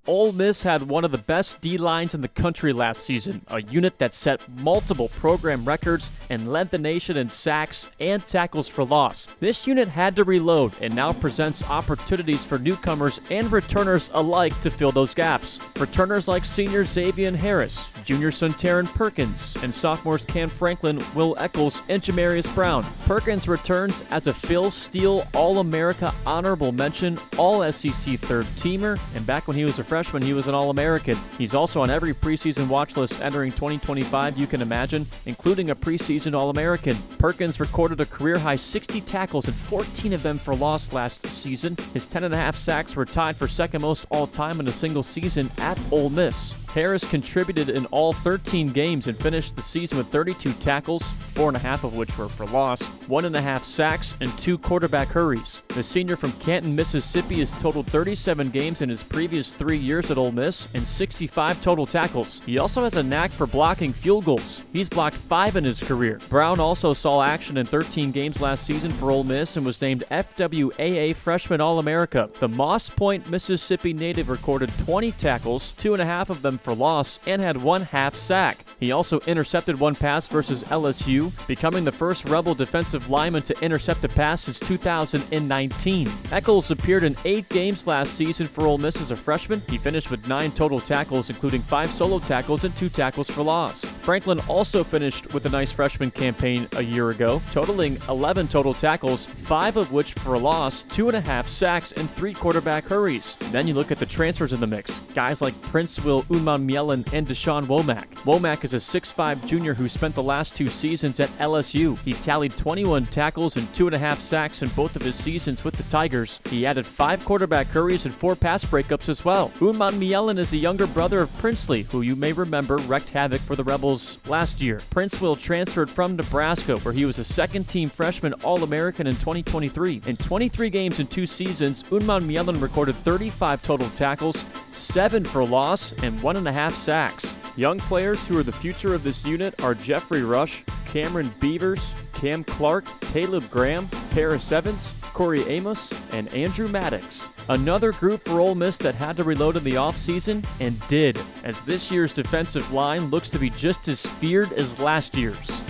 Ole Miss had one of the best D-lines in the country last season, a unit that set multiple program records and led the nation in sacks and tackles for loss. This unit had to reload and now presents opportunities for newcomers and returners alike to fill those gaps. Returners like senior Xavier Harris, junior Sontaran Perkins, and sophomores Cam Franklin, Will Eccles, and Jamarius Brown. Perkins returns as a Phil Steele All-America Honorable Mention All-SEC third-teamer, and back when he was a freshman, he was an All-American. He's also on every preseason watch list entering 2025 you can imagine, including a preseason All-American. Perkins recorded a career-high 60 tackles and 14 of them for loss last season. His 10.5 sacks were tied for second most all-time in a single season at Ole Miss. Harris contributed in all 13 games and finished the season with 32 tackles, 4.5 of which were for loss, 1.5 sacks, and 2 quarterback hurries. The senior from Canton, Mississippi has totaled 37 games in his previous 3 years at Ole Miss and 65 total tackles. He also has a knack for blocking field goals. He's blocked 5 in his career. Brown also saw action in 13 games last season for Ole Miss and was named FWAA Freshman All-America. The Moss Point, Mississippi native recorded 20 tackles, 2.5 of them for loss, and had 1 half sack. He also intercepted 1 pass versus LSU, becoming the first Rebel defensive lineman to intercept a pass since 2019. Eccles appeared in 8 games last season for Ole Miss as a freshman. He finished with 9 total tackles, including 5 solo tackles and 2 tackles for loss. Franklin also finished with a nice freshman campaign a year ago, totaling 11 total tackles, 5 of which for loss, 2.5 sacks, and 3 quarterback hurries. Then you look at the transfers in the mix. Guys like Prince Will Mielen and Deshaun Womack. Womack is a 6'5 junior who spent the last 2 seasons at LSU. He tallied 21 tackles and 2.5 sacks in both of his seasons with the Tigers. He added 5 quarterback hurries and 4 pass breakups as well. Mielen is the younger brother of Princely, who you may remember wreaked havoc for the Rebels last year. Prince Will transferred from Nebraska, where he was a second-team freshman All-American in 2023. In 23 games in 2 seasons, Mielen recorded 35 total tackles, 7 for loss, and 1.5 sacks. Young players who are the future of this unit are Jeffrey Rush, Cameron Beavers, Cam Clark, Caleb Graham, Paris Evans, Corey Amos, and Andrew Maddox. Another group for Ole Miss that had to reload in the offseason, and did, as this year's defensive line looks to be just as feared as last year's.